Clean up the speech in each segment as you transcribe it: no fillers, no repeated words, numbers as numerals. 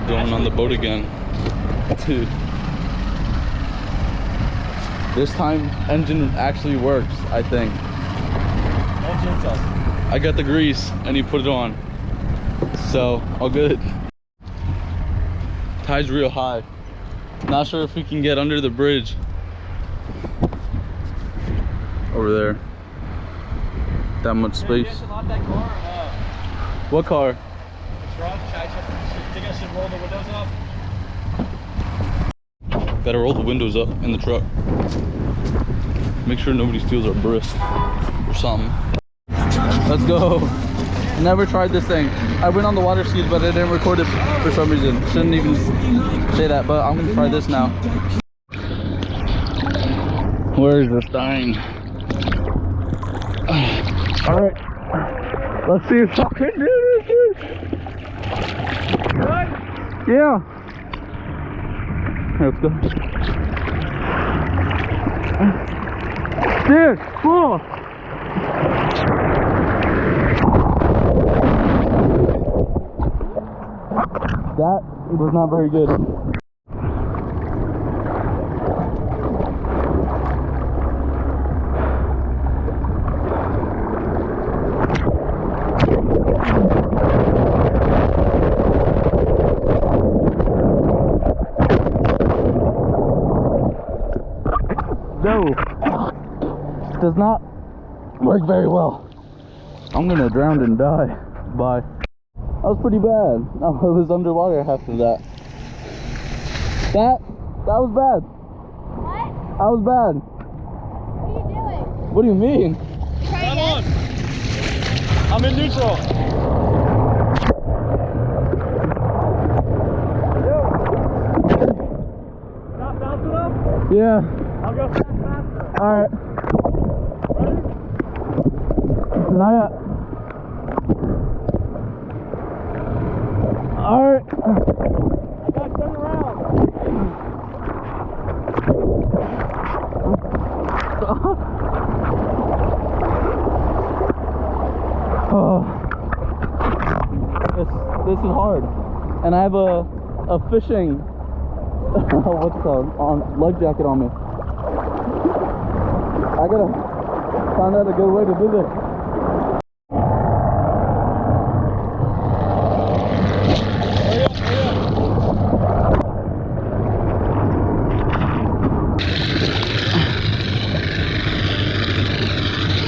going on the boat again. Dude. This time, engine actually works, I think. Engine does. I got the grease and he put it on. So, all good. Tide's real high. Not sure if we can get under the bridge. Over there. That much space. You lock that car or no? What car? The truck? Think I should roll the windows up? Gotta roll the windows up in the truck. Make sure nobody steals our brisk or something. Let's go. Never tried this thing. I went on the water skis, but I didn't record it for some reason. Shouldn't even say that, but I'm gonna try this now. Where is this thing? All right, let's see if I can do this. Good? Yeah. Let's go. Dude, full. That was not very good. No, does not work very well. I'm gonna drown and die. Bye. That was pretty bad. No, I was underwater after that. That was bad. What? That was bad. What are you doing? What do you mean? Try Come again. on. I'm in neutral. Not fast enough? Yeah. I'll go faster. Alright. Ready? Not yet. Alright. I gotta turn around. Oh. This is hard. And I have a fishing what's it called? Life jacket on me. I gotta find out a good way to do this.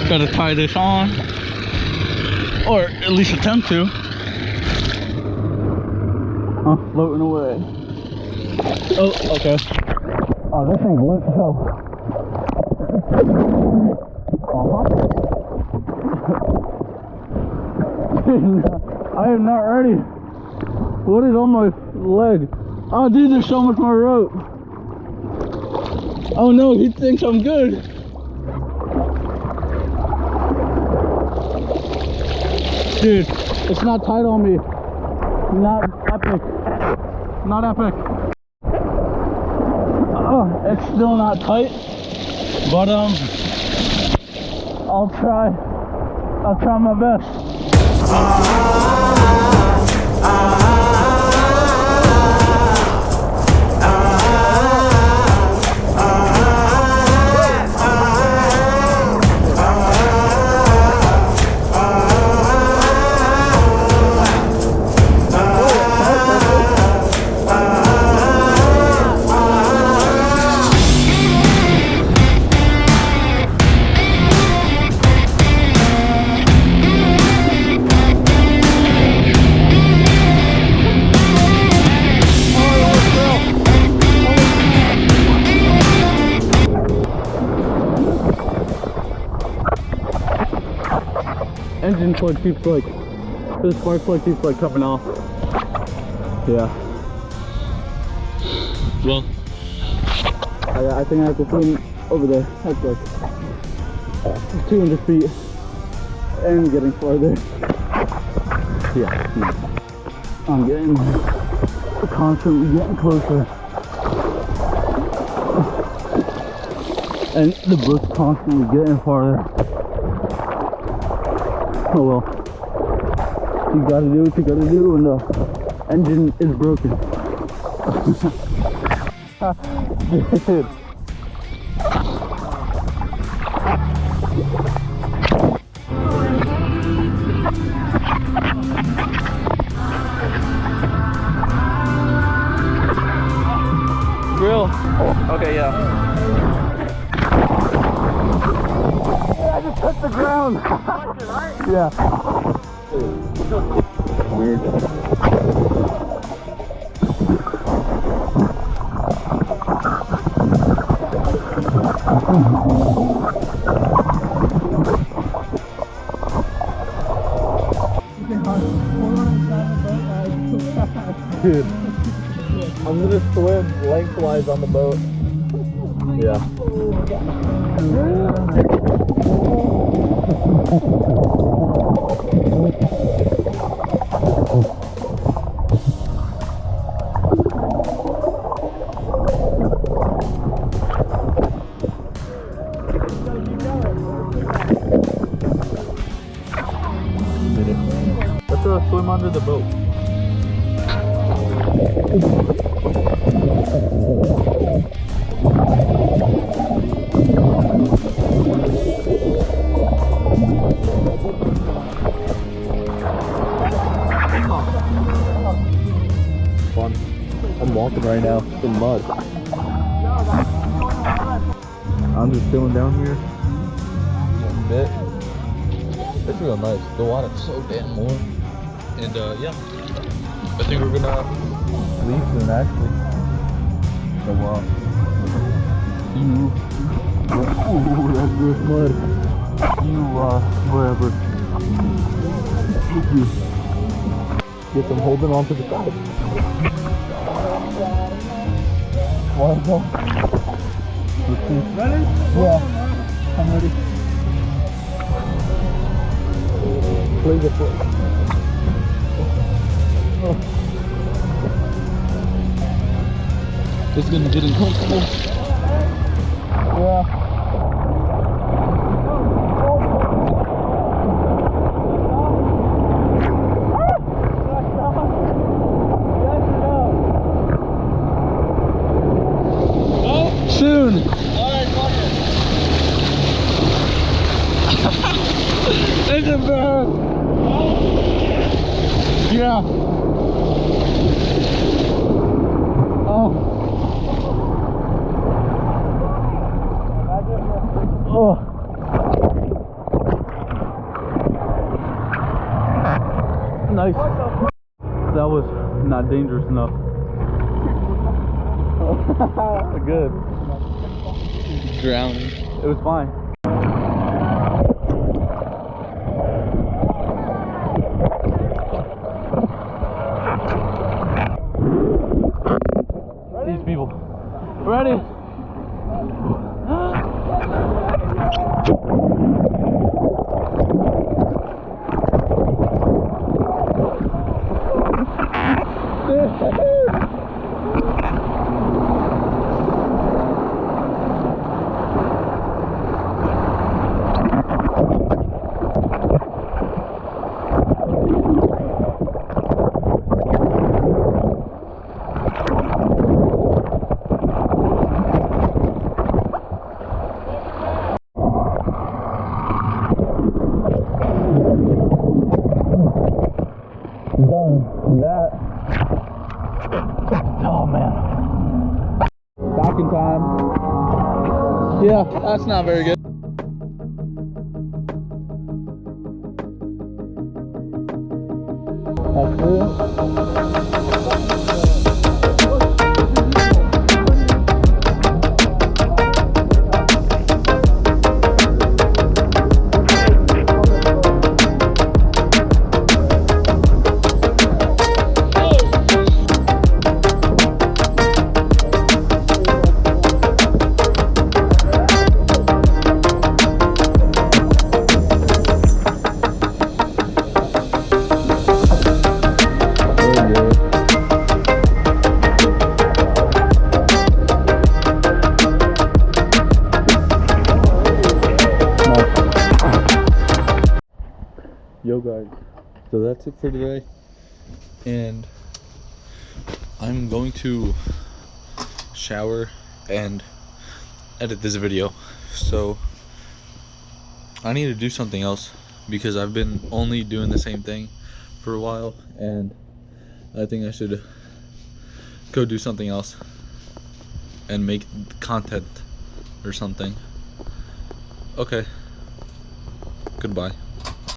Gotta tie this on, or at least attempt to. Oh, floating away. Oh, okay. Oh, this thing's lit as hell. I am not ready. What is on my leg? Oh, dude, there's so much more rope. Oh no, he thinks I'm good. Dude, it's not tight on me. Not epic. Not epic. Oh, it's still not tight. But I'll try my best. Engine plug keeps like, this spark plug keeps like coming off. Yeah. Well, I think I have to swim over there. That's like 200 feet and getting farther. Yeah, no. I'm getting constantly getting closer. And the boat's constantly getting farther. Oh well, you gotta do what you gotta do, and Engine is broken. Dude. Grill. Okay, yeah. I just touched the ground. Yeah. Weird. Dude, I'm gonna swim lengthwise on the boat. Yeah. Let's swim under the boat. Fun. I'm walking right now in mud. I'm just chilling down here. A bit. It's real nice. The water's so damn warm. And yeah, I think we're gonna leave soon actually. So you, ooh, that's good mud. You wherever. Thank you. Get them holding on to the side. Wanna go? Ready? Yeah, I'm ready. Play the foot. It's gonna get uncomfortable. Yeah. Soon. Is it bad? Yeah. Oh. Oh. Nice. That was not dangerous enough. Good. Drowning. It was fine. These people. Ready? Done that. Oh man. Back in time. Yeah, that's not very good. That's good. Yo guys, so that's it for today, and I'm going to shower and edit this video. So I need to do something else because I've been only doing the same thing for a while, and I think I should go do something else and make content or something. Okay, goodbye.